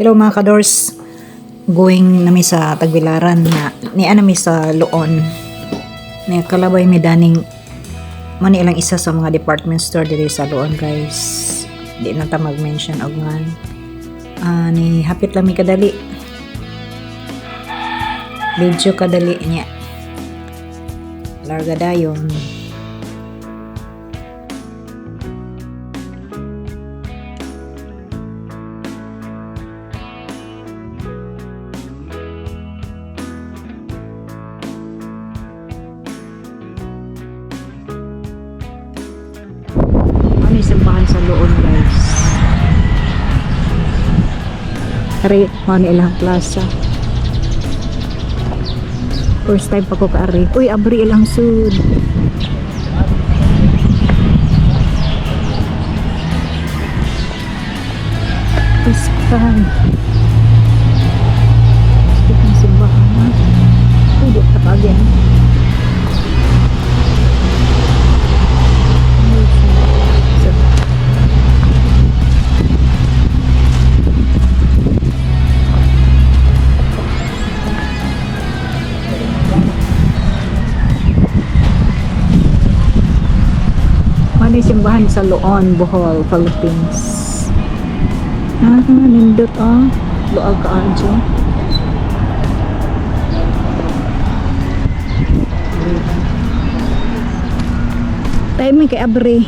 Hello mga kadors. Going nami sa Tagbilaran na ni nami sa Luon. Ni kalabay mi daning mani ilang isa sa mga department store diri sa Luon, guys. Di na ta mag-mention og ngan. Ni hapit lang mi kadali. Medyo kadali niya. Larga dayon. Ano yung simbahan sa Luon, guys? Ari, ano ilang plaza. First time pa ko ka-ari. Uy, abri ilang sud. First time. Itong simbahan. Uy, di ka pa again. Ano yung simbahan sa Luon, Bohol, Philippines. Nindot luag ka adyo. Tayo may kay Abri.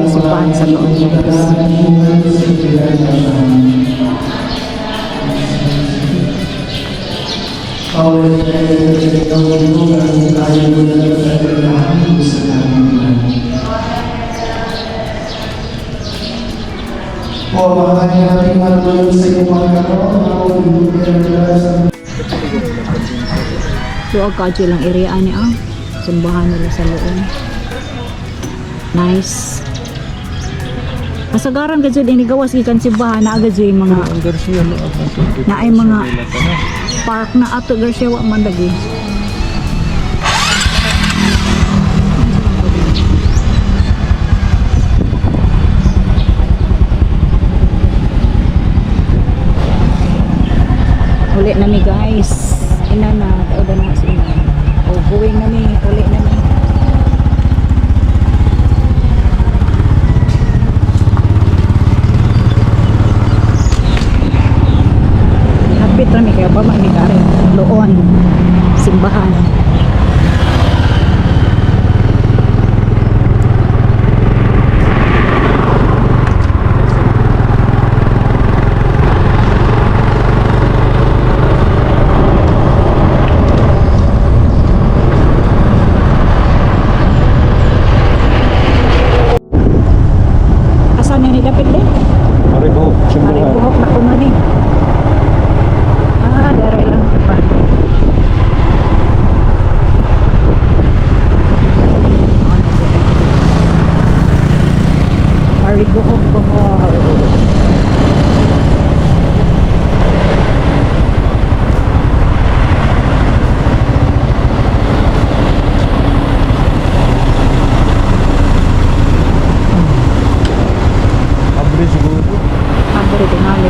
Simbahan sa Luon, so agkadyo lang area ni simbahan nila sa Luon. Nice. Kasagaran ka dyan inigawas ikan simbahan na agad yung mga na ay mga park na ato Garcia wa man lagi. Uli na mi guys. Ina na kauda na sila. O going na mi, uli na mi. Hapit na mi kayo pa mamigari. Luon, simbahan. Dapat din. Maribuhok, simbahan. Maribuhok na kumani. Daray lang pa. Maribuhok po mo.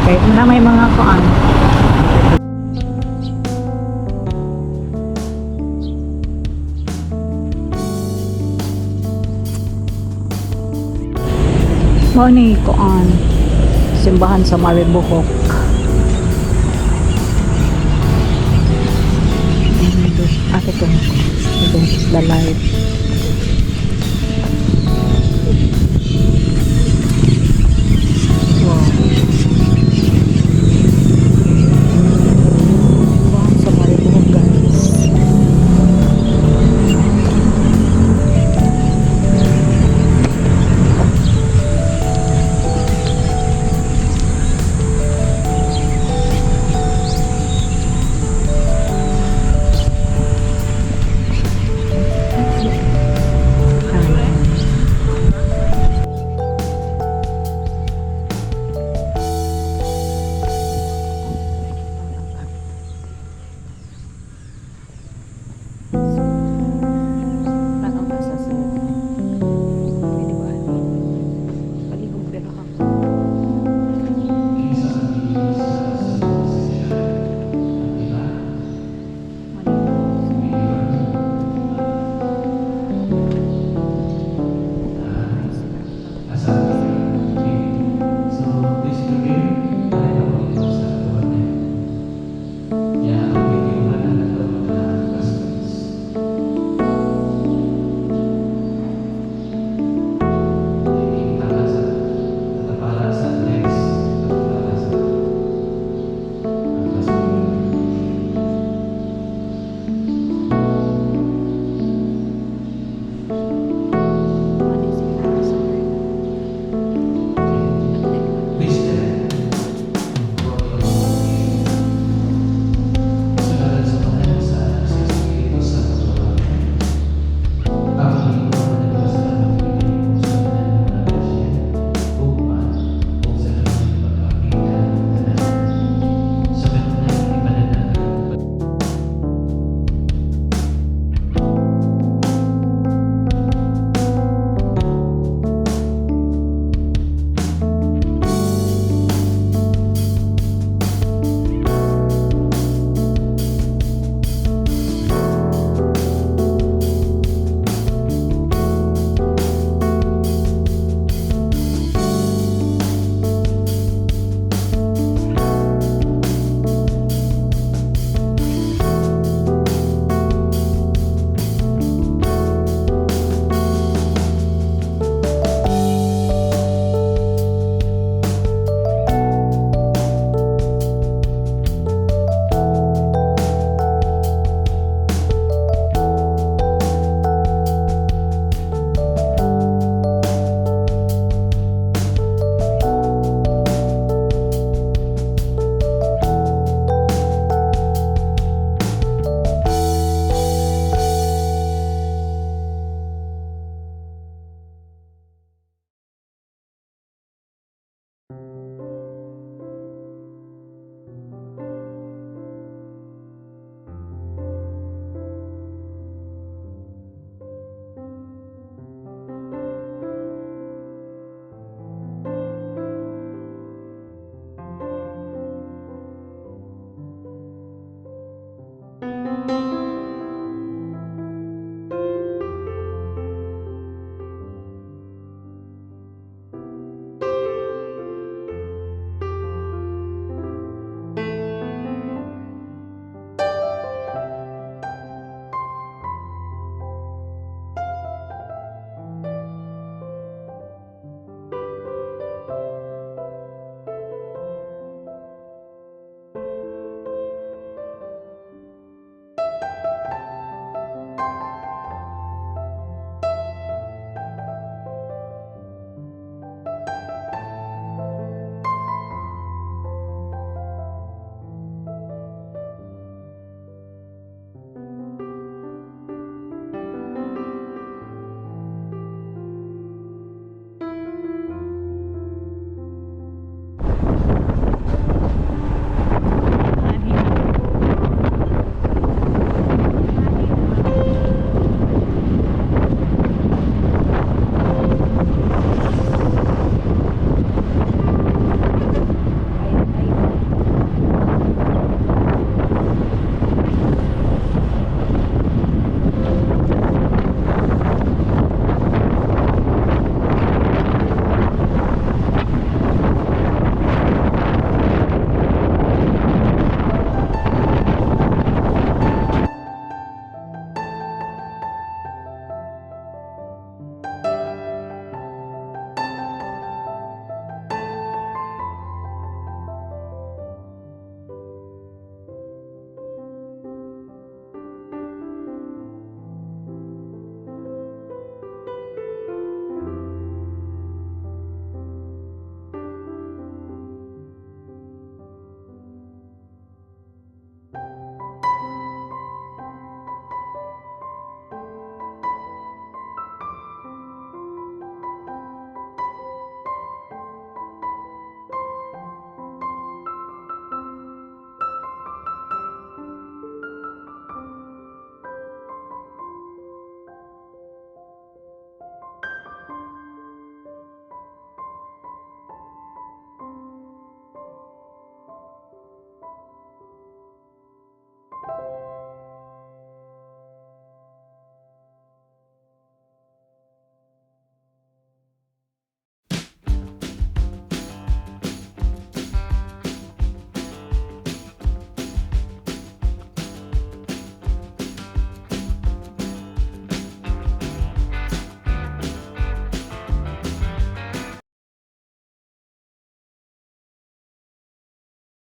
Kaya na may mga kuan. Mo ni kuan simbahan sa Maribuhok. Ito to. Ito is the light.